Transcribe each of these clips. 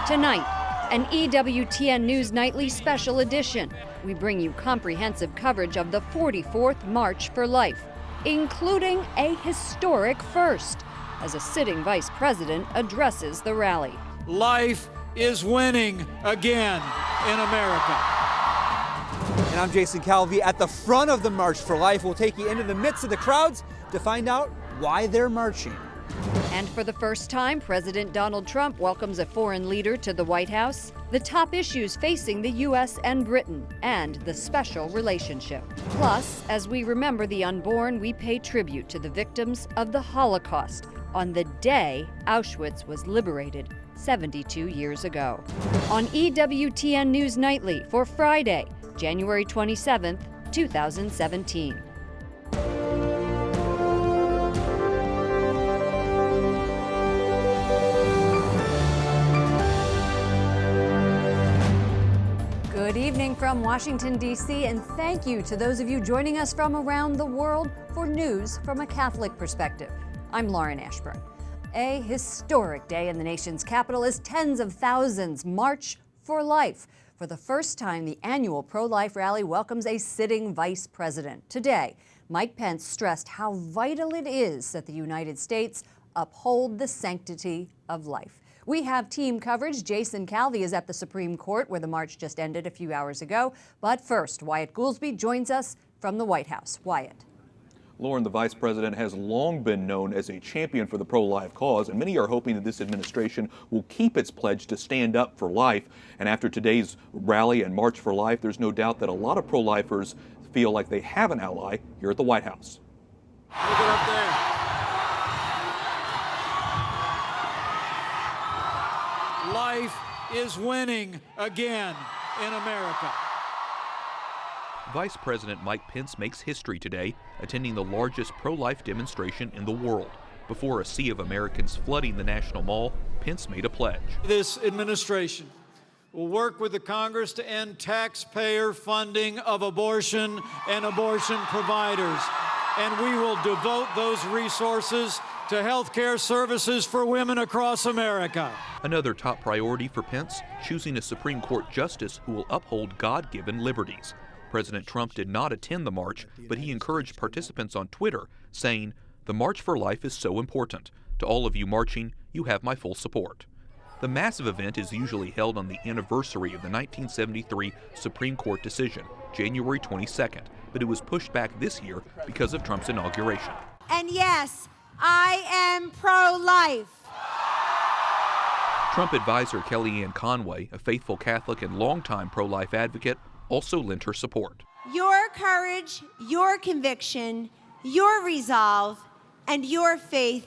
Tonight, an EWTN News Nightly special edition. We bring you comprehensive coverage of the 44th March for Life, including a historic first, as a sitting vice president addresses the rally. Life is winning again in America. And I'm Jason Calvi. At the front of the March for Life, we'll take you into the midst of the crowds to find out why they're marching. And for the first time, President Donald Trump welcomes a foreign leader to the White House, the top issues facing the U.S. and Britain, and the special relationship. Plus, as we remember the unborn, we pay tribute to the victims of the Holocaust on the day Auschwitz was liberated 72 years ago. On EWTN News Nightly for Friday, January 27th, 2017. Good evening from Washington, D.C., and thank you to those of you joining us from around the world for news from a Catholic perspective. I'm Lauren Ashburn. A historic day in the nation's capital as tens of thousands march for life. For the first time, the annual pro-life rally welcomes a sitting vice president. Today, Mike Pence stressed how vital it is that the United States uphold the sanctity of life. We have team coverage. Jason Calvi is at the Supreme Court, where the march just ended a few hours ago. But first, Wyatt Goolsbee joins us from the White House. Wyatt. Lauren, the vice president has long been known as a champion for the pro-life cause, and many are hoping that this administration will keep its pledge to stand up for life. And after today's rally and March for Life, there's no doubt that a lot of pro-lifers feel like they have an ally here at the White House. Look it up there. Life is winning again in America. Vice President Mike Pence makes history today, attending the largest pro-life demonstration in the world. Before a sea of Americans flooding the National Mall, Pence made a pledge. This administration will work with the Congress to end taxpayer funding of abortion and abortion providers. And we will devote those resources to health care services for women across America. Another top priority for Pence, choosing a Supreme Court justice who will uphold God-given liberties. President Trump did not attend the march, but he encouraged participants on Twitter, saying, "The March for Life is so important. To all of you marching, you have my full support." The massive event is usually held on the anniversary of the 1973 Supreme Court decision, January 22nd, but it was pushed back this year because of Trump's inauguration. And yes, I am pro-life. Trump advisor Kellyanne Conway, a faithful Catholic and longtime pro-life advocate, also lent her support. Your courage, your conviction, your resolve, and your faith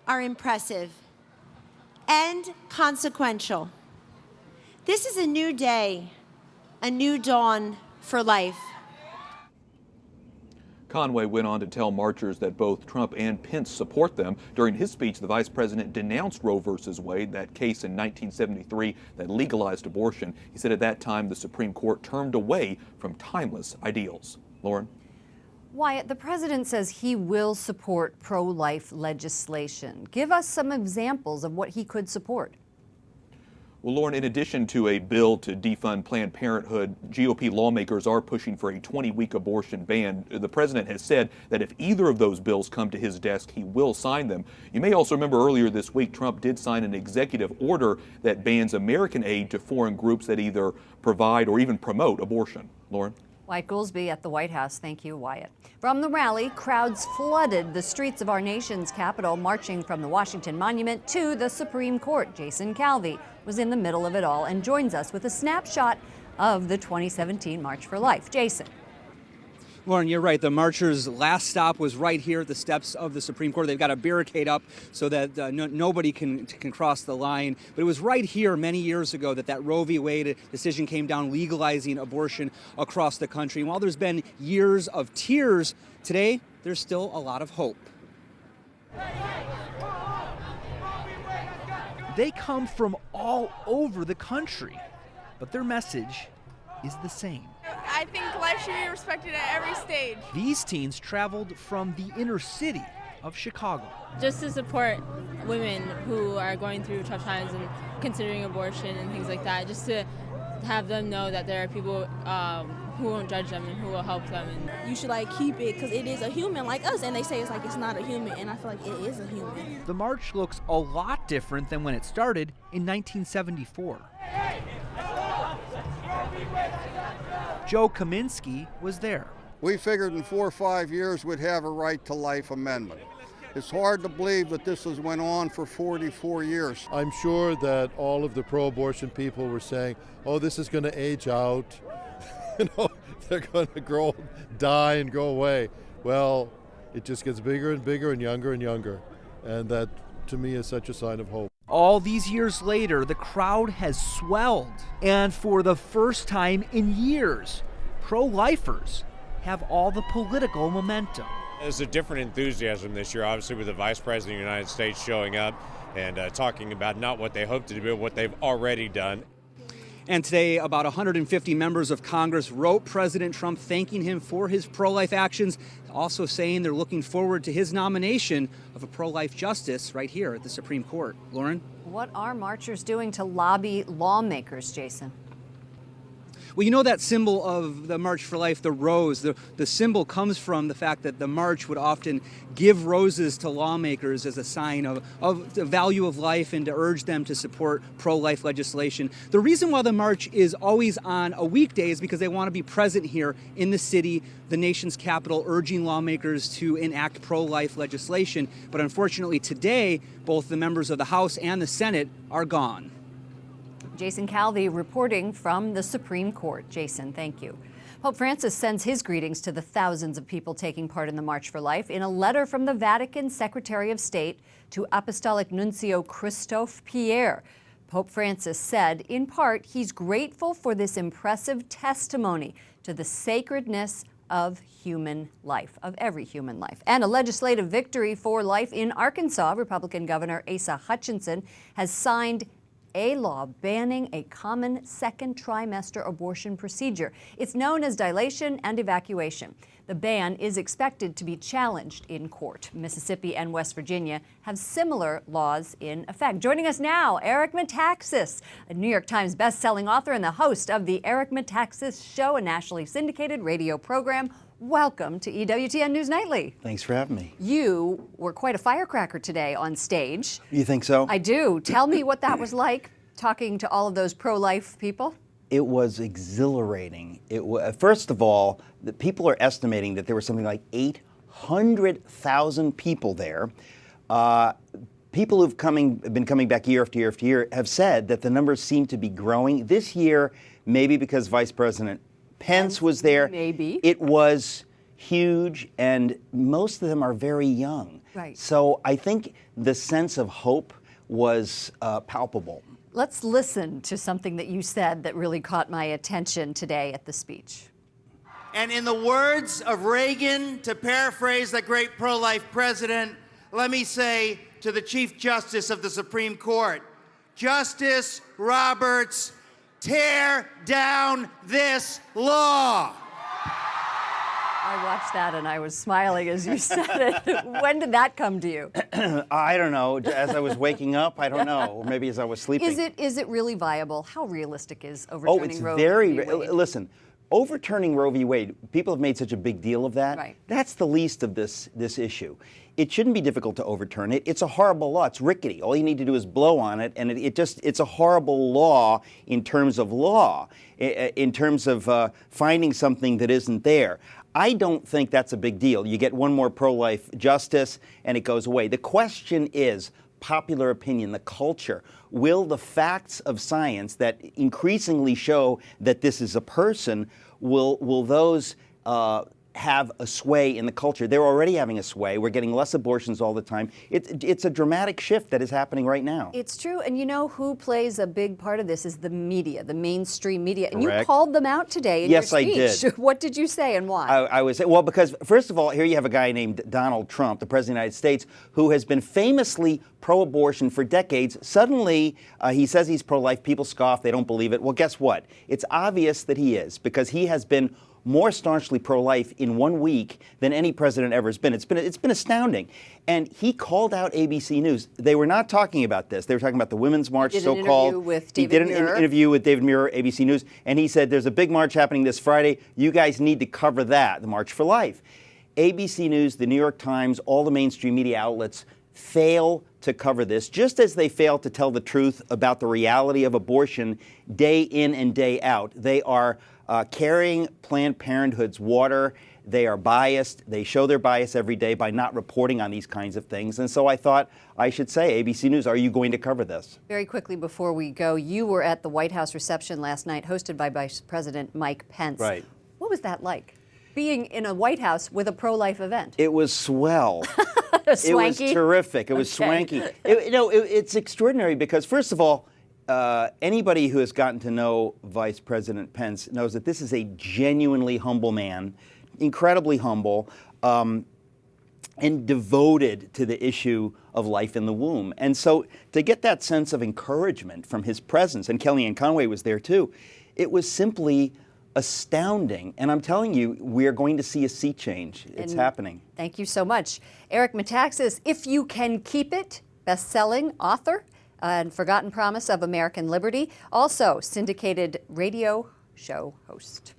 are impressive and consequential. This is a new day, a new dawn for life. Conway went on to tell marchers that both Trump and Pence support them. During his speech, the vice president denounced Roe v. Wade, that case in 1973 that legalized abortion. He said at that time the Supreme Court turned away from timeless ideals. Lauren? Wyatt, the president says he will support pro-life legislation. Give us some examples of what he could support. Well, Lauren, in addition to a bill to defund Planned Parenthood, GOP lawmakers are pushing for a 20-week abortion ban. The president has said that if either of those bills come to his desk, he will sign them. You may also remember earlier this week, Trump did sign an executive order that bans American aid to foreign groups that either provide or even promote abortion. Lauren? Wyatt Goolsbee at the White House. Thank you, Wyatt. From the rally, crowds flooded the streets of our nation's capital, marching from the Washington Monument to the Supreme Court. Jason Calvi was in the middle of it all and joins us with a snapshot of the 2017 March for Life. Jason. Lauren, you're right. The marchers' last stop was right here at the steps of the Supreme Court. They've got a barricade up so that nobody can cross the line. But it was right here many years ago that Roe v. Wade decision came down, legalizing abortion across the country. And while there's been years of tears, today there's still a lot of hope. They come from all over the country, but their message is the same. I think life should be respected at every stage. These teens traveled from the inner city of Chicago. Just to support women who are going through tough times and considering abortion and things like that, just to have them know that there are people who won't judge them and who will help them. And you should keep it because it is a human like us, and they say it's it's not a human, and I feel like it is a human. The march looks a lot different than when it started in 1974. Joe Kaminsky was there. We figured in 4 or 5 years we'd have a right to life amendment. It's hard to believe that this has went on for 44 years. I'm sure that all of the pro-abortion people were saying, oh, this is going to age out. They're going to die and go away. Well, it just gets bigger and bigger and younger. And that, to me, is such a sign of hope. All these years later, the crowd has swelled. And for the first time in years, pro-lifers have all the political momentum. There's a different enthusiasm this year, obviously, with the Vice President of the United States showing up and talking about not what they hope to do, but what they've already done. And today, about 150 members of Congress wrote President Trump thanking him for his pro-life actions, also saying they're looking forward to his nomination of a pro-life justice right here at the Supreme Court. Lauren? What are marchers doing to lobby lawmakers, Jason? Well, you know that symbol of the March for Life, the rose, the symbol comes from the fact that the march would often give roses to lawmakers as a sign of the value of life and to urge them to support pro-life legislation. The reason why the march is always on a weekday is because they want to be present here in the city, the nation's capital, urging lawmakers to enact pro-life legislation. But unfortunately today, both the members of the House and the Senate are gone. Jason Calvi reporting from the Supreme Court. Jason, thank you. Pope Francis sends his greetings to the thousands of people taking part in the March for Life in a letter from the Vatican Secretary of State to Apostolic Nuncio Christophe Pierre. Pope Francis said, in part, he's grateful for this impressive testimony to the sacredness of human life, of every human life. And a legislative victory for life in Arkansas. Republican Governor Asa Hutchinson has signed a law banning a common second trimester abortion procedure. It's known as dilation and evacuation. The ban is expected to be challenged in court. Mississippi and West Virginia have similar laws in effect. Joining us now, Eric Metaxas, a New York Times best-selling author and the host of The Eric Metaxas Show, a nationally syndicated radio program. Welcome to EWTN News Nightly. Thanks for having me. You were quite a firecracker today on stage. You think so? I do. Tell me what that was like, talking to all of those pro-life people. It was exhilarating. First of all, the people are estimating that there were something like 800,000 people there. People who've been coming back year after year after year have said that the numbers seem to be growing. This year, maybe because Vice President Pence was there. Maybe. It was huge, and most of them are very young. Right. So I think the sense of hope was palpable. Let's listen to something that you said that really caught my attention today at the speech. And in the words of Reagan, to paraphrase the great pro-life president, let me say to the Chief Justice of the Supreme Court, Justice Roberts, tear down this law. I watched that and I was smiling as you said it. When did that come to you? I don't know. As I was waking up, I don't know. Or maybe as I was sleeping. Is it really viable? How realistic is overturning Roe v. Wade? Listen, overturning Roe v. Wade, people have made such a big deal of that. Right. That's the least of this issue. It shouldn't be difficult to overturn it. It's a horrible law. It's rickety. All you need to do is blow on it, and it's a horrible law, in terms of finding something that isn't there. I don't think that's a big deal. You get one more pro-life justice, and it goes away. The question is popular opinion, the culture. Will the facts of science that increasingly show that this is a person, will those have a sway in the culture? They're already having a sway. We're getting less abortions all the time. It's a dramatic shift that is happening right now. It's true. And you know who plays a big part of this is the media, the mainstream media. And Correct. you called them out today in Yes, your speech. I did. What did you say and why? I would say, well, because first of all, here you have a guy named Donald Trump, the President of the United States, who has been famously pro-abortion for decades. Suddenly, he says he's pro-life. People scoff. They don't believe it. Well, guess what? It's obvious that he is, because he has been more staunchly pro-life in 1 week than any president ever has been. It's been astounding. And he called out ABC News. They were not talking about this. They were talking about the Women's March, so-called. He did an interview with David Muir, ABC News, and he said, there's a big march happening this Friday. You guys need to cover that, the March for Life. ABC News, the New York Times, all the mainstream media outlets fail to cover this, just as they fail to tell the truth about the reality of abortion day in and day out. They are carrying Planned Parenthood's water. They are biased. They show their bias every day by not reporting on these kinds of things. And so I thought I should say, ABC News, are you going to cover this? Very quickly before we go, you were at the White House reception last night hosted by Vice President Mike Pence. Right. What was that like? Being in a White House with a pro-life event. It was swell. Swanky? It was terrific. It was swanky. It's extraordinary because, first of all, anybody who has gotten to know Vice President Pence knows that this is a genuinely humble man, incredibly humble, and devoted to the issue of life in the womb. And so to get that sense of encouragement from his presence, and Kellyanne Conway was there too, it was simply astounding. And I'm telling you, we're going to see a sea change. It's happening. Thank you so much. Eric Metaxas, If You Can Keep It, best-selling author and Forgotten Promise of American Liberty, also syndicated radio show host.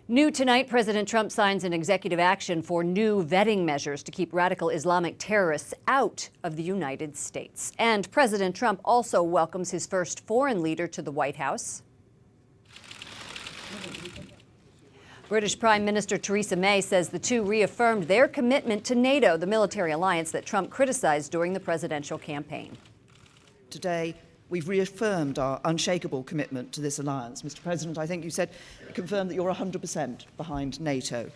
New tonight, President Trump signs an executive action for new vetting measures to keep radical Islamic terrorists out of the United States. And President Trump also welcomes his first foreign leader to the White House. British Prime Minister Theresa May says the two reaffirmed their commitment to NATO, the military alliance that Trump criticized during the presidential campaign. Today, we've reaffirmed our unshakable commitment to this alliance. Mr. President, I think you confirmed that you're 100% behind NATO.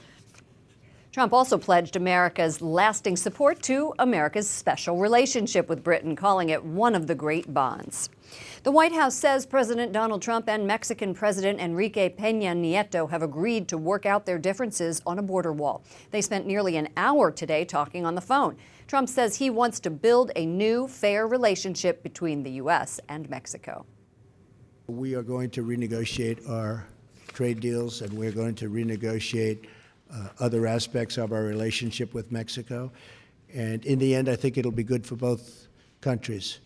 Trump also pledged America's lasting support to America's special relationship with Britain, calling it one of the great bonds. The White House says President Donald Trump and Mexican President Enrique Peña Nieto have agreed to work out their differences on a border wall. They spent nearly an hour today talking on the phone. Trump says he wants to build a new, fair relationship between the U.S. and Mexico. We are going to renegotiate our trade deals, and we're going to renegotiate other aspects of our relationship with Mexico. And in the end, I think it'll be good for both countries.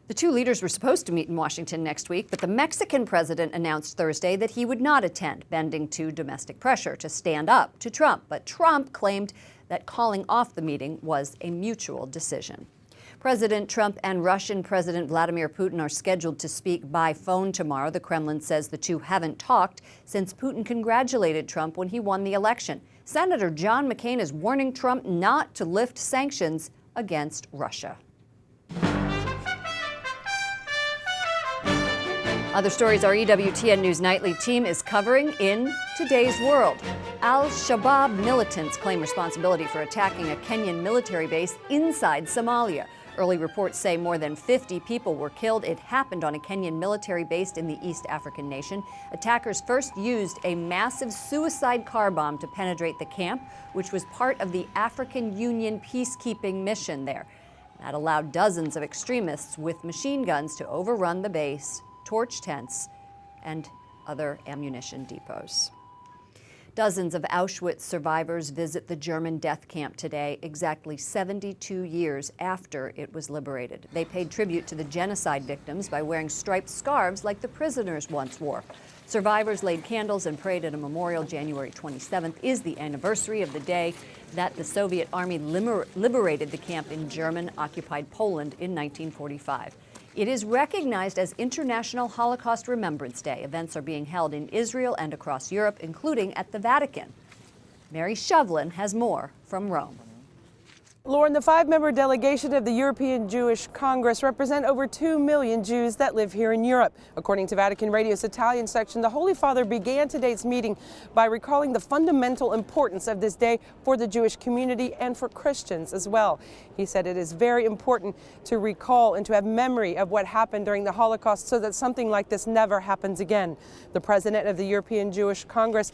The two leaders were supposed to meet in Washington next week, but the Mexican president announced Thursday that he would not attend, bending to domestic pressure to stand up to Trump. But Trump claimed that calling off the meeting was a mutual decision. President Trump and Russian President Vladimir Putin are scheduled to speak by phone tomorrow. The Kremlin says the two haven't talked since Putin congratulated Trump when he won the election. Senator John McCain is warning Trump not to lift sanctions against Russia. Other stories our EWTN News Nightly team is covering in today's world. Al-Shabaab militants claim responsibility for attacking a Kenyan military base inside Somalia. Early reports say more than 50 people were killed. It happened on a Kenyan military base in the East African nation. Attackers first used a massive suicide car bomb to penetrate the camp, which was part of the African Union peacekeeping mission there. That allowed dozens of extremists with machine guns to overrun the base, torch tents, and other ammunition depots. Dozens of Auschwitz survivors visit the German death camp today, exactly 72 years after it was liberated. They paid tribute to the genocide victims by wearing striped scarves like the prisoners once wore. Survivors laid candles and prayed at a memorial. January 27th is the anniversary of the day that the Soviet army liberated the camp in German-occupied Poland in 1945. It is recognized as International Holocaust Remembrance Day. Events are being held in Israel and across Europe, including at the Vatican. Mary Shovlin has more from Rome. Lauren, the 5-member delegation of the European Jewish Congress represent over 2 million Jews that live here in Europe. According to Vatican Radio's Italian section, the Holy Father began today's meeting by recalling the fundamental importance of this day for the Jewish community and for Christians as well. He said it is very important to recall and to have memory of what happened during the Holocaust so that something like this never happens again. The president of the European Jewish Congress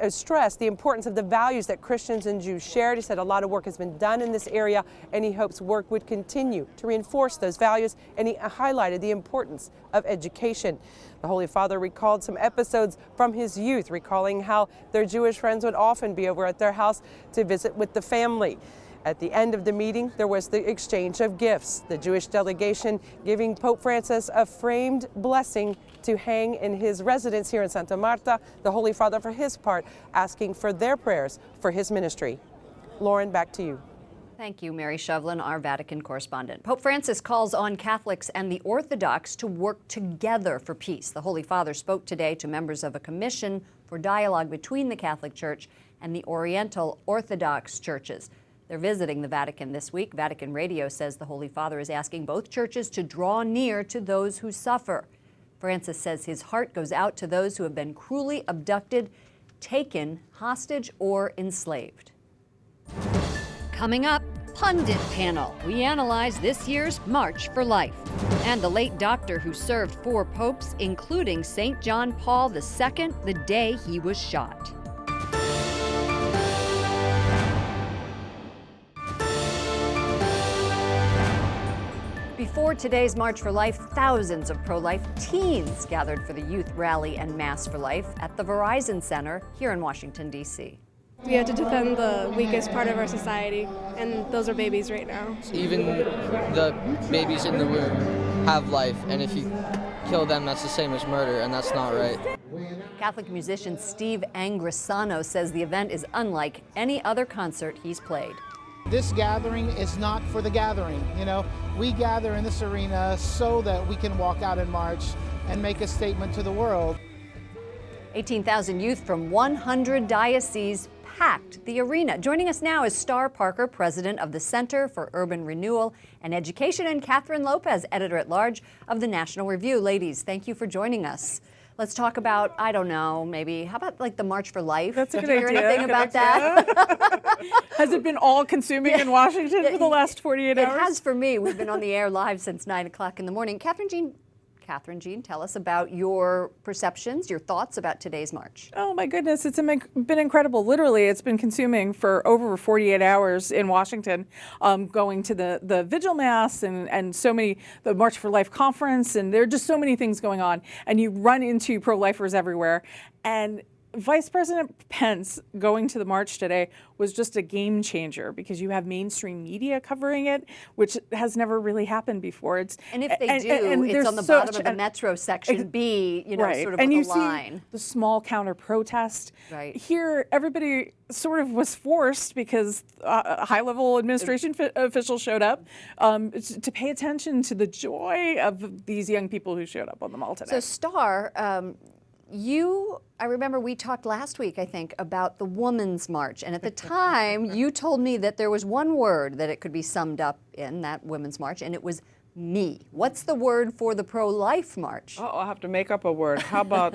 stressed the importance of the values that Christians and Jews shared. He said a lot of work has been done in this area, and he hopes work would continue to reinforce those values, and he highlighted the importance of education. The Holy Father recalled some episodes from his youth, recalling how their Jewish friends would often be over at their house to visit with the family. At the end of the meeting, there was the exchange of gifts, the Jewish delegation giving Pope Francis a framed blessing to hang in his residence here in Santa Marta, the Holy Father, for his part, asking for their prayers for his ministry. Lauren, back to you. Thank you, Mary Shovlin, our Vatican correspondent. Pope Francis calls on Catholics and the Orthodox to work together for peace. The Holy Father spoke today to members of a commission for dialogue between the Catholic Church and the Oriental Orthodox churches. They're visiting the Vatican this week. Vatican Radio says the Holy Father is asking both churches to draw near to those who suffer. Francis says his heart goes out to those who have been cruelly abducted, taken hostage, or enslaved. Coming up, Pundit Panel. We analyze this year's March for Life. And the late doctor who served 4 popes, including St. John Paul II, the day he was shot. Before today's March for Life, thousands of pro-life teens gathered for the youth rally and Mass for Life at the Verizon Center here in Washington, D.C. We have to defend the weakest part of our society, and those are babies right now. Even the babies in the womb have life, and if you kill them, that's the same as murder, and that's not right. Catholic musician Steve Angrisano says the event is unlike any other concert he's played. This gathering is not for the gathering. You know, we gather in this arena so that we can walk out in March and make a statement to the world. 18,000 youth from 100 dioceses packed the arena. Joining us now is Star Parker, president of the Center for Urban Renewal and Education, and Catherine Lopez, editor-at-large of the National Review. Ladies, thank you for joining us. Let's talk about, I don't know, maybe, how about like the March for Life? That's a good idea. Did you hear anything about that? Has it been all consuming in Washington for the last 48 hours? It has for me. We've been on the air live since 9 o'clock in the morning. Catherine Jean, tell us about your perceptions, your thoughts about today's march. Oh my goodness, it's been incredible. Literally, it's been consuming for over 48 hours in Washington, going to the Vigil Mass and so many, the March for Life conference, and there are just so many things going on. And you run into pro-lifers everywhere. And Vice President Pence going to the march today was just a game changer because you have mainstream media covering it, which has never really happened before. And if they do, it's on the bottom of the Metro section B, you know, right. sort of and with you a line. See the small counter protest. Right. Here, everybody sort of was forced because high-level administration officials showed up to pay attention to the joy of these young people who showed up on the mall today. So, Star, I remember we talked last week, I think, about the Women's March. And at the time, you told me that there was one word that it could be summed up in that Women's March, and it was me. What's the word for the pro-life march? Oh, I'll have to make up a word. How about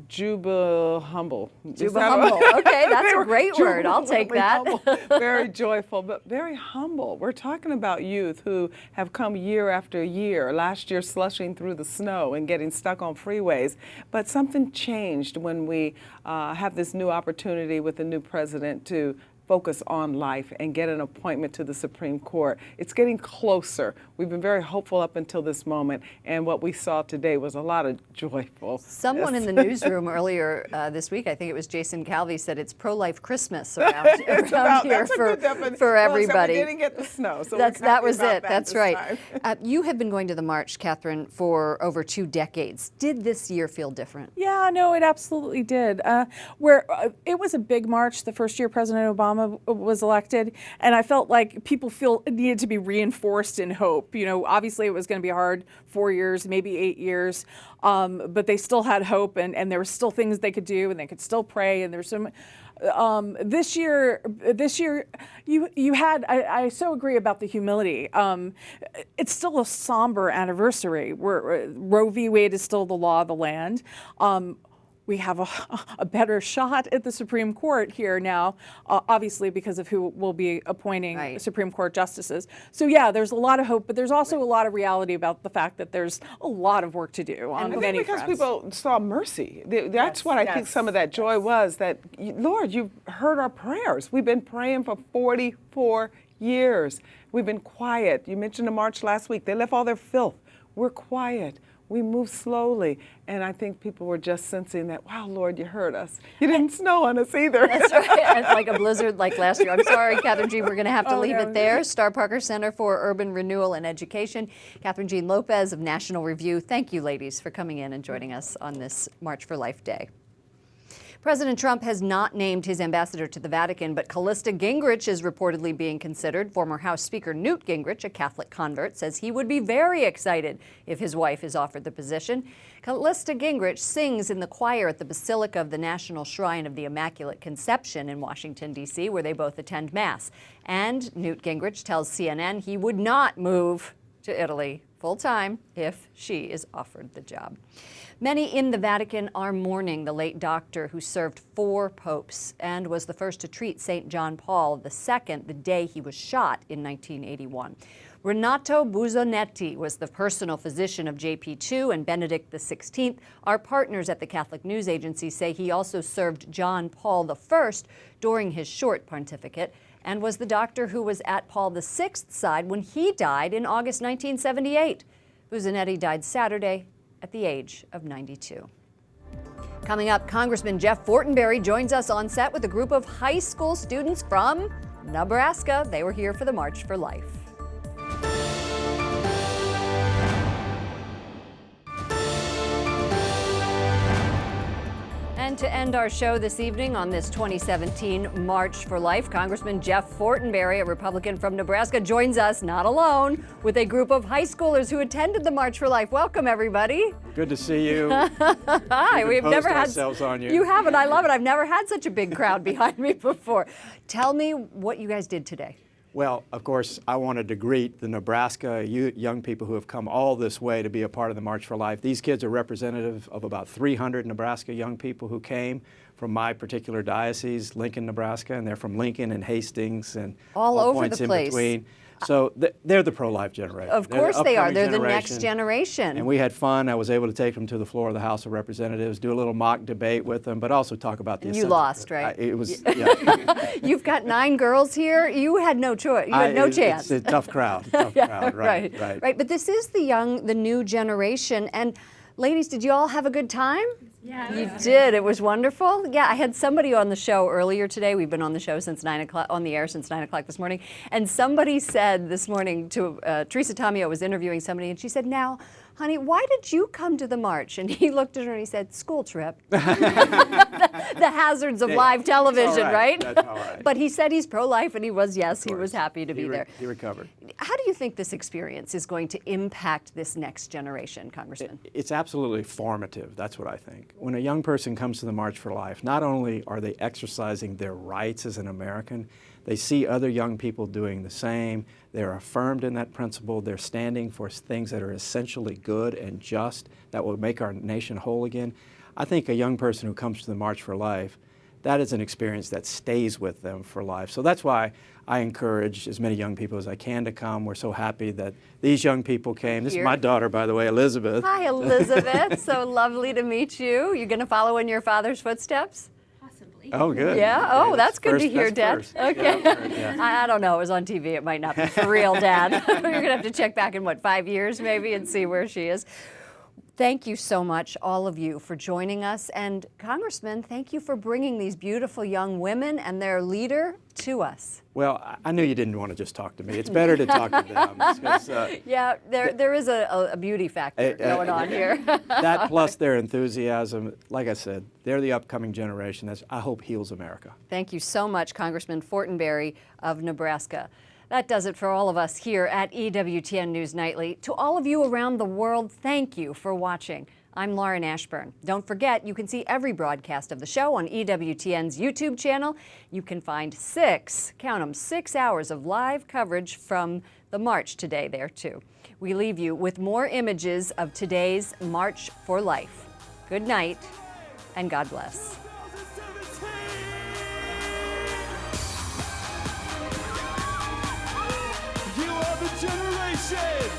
Jubile-humble? Jubile-humble. Okay, that's a great word. I'll take that. Very joyful, but very humble. We're talking about youth who have come year after year, last year slushing through the snow and getting stuck on freeways. But something changed when we have this new opportunity with the new president to focus on life and get an appointment to the Supreme Court. It's getting closer. We've been very hopeful up until this moment, and what we saw today was a lot of joyful. Someone in the newsroom earlier this week, I think it was Jason Calvi, said it's pro-life Christmas around here for everybody. We didn't get the snow, so that was it. That's right. You have been going to the march, Catherine, for over 2 decades. Did this year feel different? Yeah, no, it absolutely did. It was a big march the first year President Obama was elected, and I felt like people needed to be reinforced in hope. You know, obviously it was going to be hard, 4 years, maybe 8 years, but they still had hope, and there were still things they could do, and they could still pray, and there's some. This year, you had. I so agree about the humility. It's still a somber anniversary. Roe v. Wade is still the law of the land. we have a better shot at the Supreme Court here now, obviously because of who will be appointing Supreme Court justices. So yeah, there's a lot of hope, but there's also a lot of reality about the fact that there's a lot of work to do on many because fronts. people saw mercy. That's what I think some of that joy was, that, Lord, you've heard our prayers. We've been praying for 44 years. We've been quiet. You mentioned the march last week. They left all their filth. We're quiet. We move slowly, and I think people were just sensing that, wow, Lord, you heard us. You didn't snow on us either. That's right, and like a blizzard like last year. I'm sorry, Catherine Jean, we're going to have to leave it there. Star Parker Center for Urban Renewal and Education. Catherine Jean Lopez of National Review. Thank you, ladies, for coming in and joining us on this March for Life Day. President Trump has not named his ambassador to the Vatican, but Callista Gingrich is reportedly being considered. Former House Speaker Newt Gingrich, a Catholic convert, says he would be very excited if his wife is offered the position. Callista Gingrich sings in the choir at the Basilica of the National Shrine of the Immaculate Conception in Washington, D.C., where they both attend Mass. And Newt Gingrich tells CNN he would not move to Italy full-time if she is offered the job. Many in the Vatican are mourning the late doctor who served 4 popes and was the first to treat St. John Paul II the day he was shot in 1981. Renato Buzzonetti was the personal physician of JP2 and Benedict XVI. Our partners at the Catholic News Agency say he also served John Paul I during his short pontificate and was the doctor who was at Paul VI's side when he died in August 1978. Buzzonetti died Saturday at the age of 92. Coming up, Congressman Jeff Fortenberry joins us on set with a group of high school students from Nebraska. They were here for the March for Life. And to end our show this evening on this 2017 March for Life, Congressman Jeff Fortenberry, a Republican from Nebraska, joins us, not alone, with a group of high schoolers who attended the March for Life. Welcome, everybody. Good to see you. Hi, we've never had ourselves on you. You haven't. I love it. I've never had such a big crowd behind me before. Tell me what you guys did today. Well, of course, I wanted to greet the Nebraska young people who have come all this way to be a part of the March for Life. These kids are representative of about 300 Nebraska young people who came from my particular diocese, Lincoln, Nebraska, and they're from Lincoln and Hastings and all over points the in place. between. So they're the pro-life generation. Of course they are. They're the next generation. And we had fun. I was able to take them to the floor of the House of Representatives, do a little mock debate with them, but also talk about the You lost, right? It was, yeah. You've got 9 girls here. You had no choice. You had no chance. It's a tough crowd. Right. Right. But this is the new generation. And ladies, did you all have a good time? Yeah. You did. It was wonderful. Yeah, I had somebody on the show earlier today. We've been on the show since 9 o'clock, on the air since 9 o'clock this morning. And somebody said this morning to Teresa Tomeo was interviewing somebody, and she said, "Now, honey, why did you come to the march?" And he looked at her and he said, "School trip." the hazards of live television, right? That's all right. But he said he's pro-life, and he was happy to be there. He recovered. How do you think this experience is going to impact this next generation, Congressman? It's absolutely formative. That's what I think. When a young person comes to the March for Life, not only are they exercising their rights as an American, they see other young people doing the same. They're affirmed in that principle. They're standing for things that are essentially good and just, that will make our nation whole again. I think a young person who comes to the March for Life, that is an experience that stays with them for life. So that's why I encourage as many young people as I can to come. We're so happy that these young people came. This is my daughter, by the way, Elizabeth. Hi, Elizabeth. So lovely to meet you. You're going to follow in your father's footsteps? Oh, good. Yeah? Oh, Okay, that's good to hear, that's Dad. first. Okay. Yeah. I don't know. It was on TV. It might not be for real, Dad. You're going to have to check back in, 5 years maybe, and see where she is. Thank you so much, all of you, for joining us. And Congressman, thank you for bringing these beautiful young women and their leader to us. Well, I knew you didn't want to just talk to me. It's better to talk to them. Because, yeah, there is a beauty factor going on here. That plus their enthusiasm, like I said, they're the upcoming generation that I hope heals America. Thank you so much, Congressman Fortenberry of Nebraska. That does it for all of us here at EWTN News Nightly. To all of you around the world, thank you for watching. I'm Lauren Ashburn. Don't forget, you can see every broadcast of the show on EWTN's YouTube channel. You can find 6 hours of live coverage from the march today there, too. We leave you with more images of today's March for Life. Good night and God bless. You are the generation.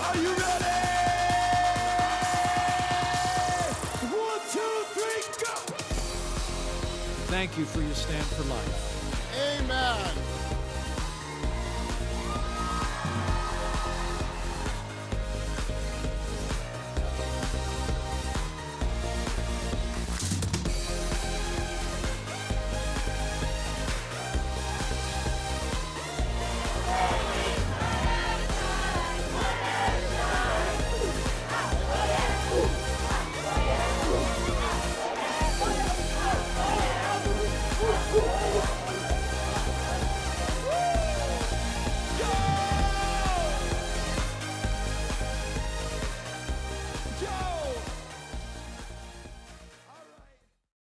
Are you ready? 1, 2, 3, go! Thank you for your stand for life. Amen.